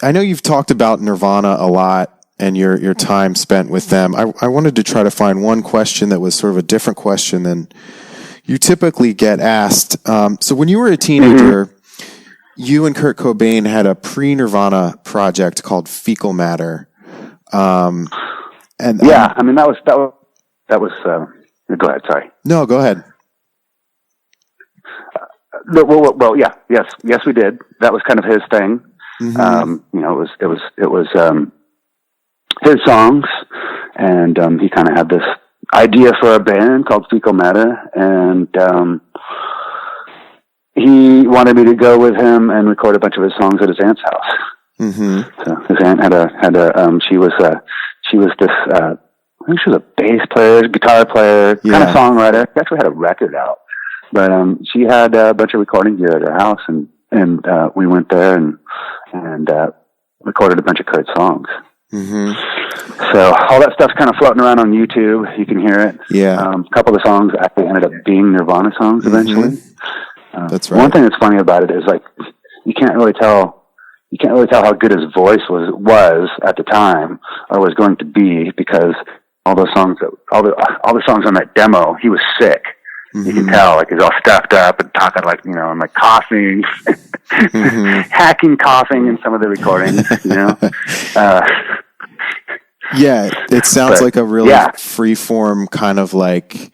I know you've talked about Nirvana a lot and your time spent with them. I wanted to try to find one question that was sort of a different question than you typically get asked. So when you were a teenager, you and Kurt Cobain had a pre-Nirvana project called Fecal Matter. And yeah, I mean that was. Go ahead. Sorry. No, go ahead. Well, yeah, yes, we did. That was kind of his thing. Mm-hmm. It was his songs, and he kind of had this idea for a band called Fecal Matter, and he wanted me to go with him and record a bunch of his songs at his aunt's house. Mm-hmm. So his aunt she was this. I think she was a bass player, guitar player, kind of songwriter. She actually had a record out, but she had a bunch of recording gear at her house, and we went there and recorded a bunch of Kurt songs. Mm-hmm. So all that stuff's kind of floating around on YouTube. You can hear it. Yeah. A couple of the songs actually ended up being Nirvana songs eventually. That's right. One thing that's funny about it is like you can't really tell how good his voice was at the time or was going to be, because all the songs on that demo, he was sick. Mm-hmm. You can tell, like he's all stuffed up and talking like, and like coughing, hacking coughing in some of the recordings, Yeah, it sounds like a really free-form kind of like,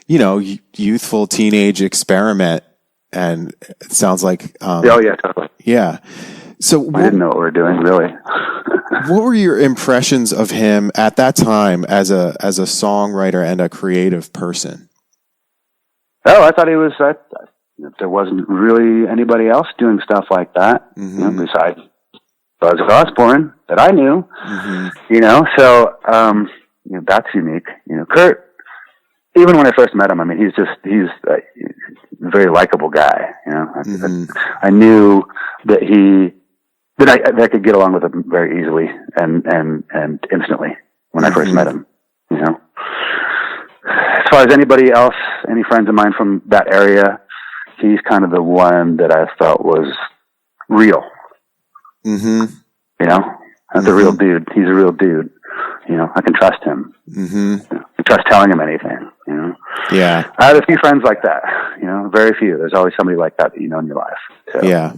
youthful teenage experiment, and it sounds like totally. Yeah. So we didn't know what we were doing, really. What were your impressions of him at that time as a songwriter and a creative person? Oh, I thought he was. There wasn't really anybody else doing stuff like that, besides Buzz Osborne that I knew. Mm-hmm. So that's unique. Kurt. Even when I first met him, I mean, he's a very likable guy. I knew that I could get along with him very easily and instantly when I first met him. As far as anybody else, any friends of mine from that area, he's kind of the one that I felt was real. Mm-hmm. That's a real dude. He's a real dude. I can trust him. Mm-hmm. I can trust telling him anything. Yeah. I had a few friends like that. Very few. There's always somebody like that you know in your life. So. Yeah.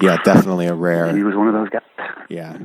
Yeah, definitely a rare. He was one of those guys. Yeah.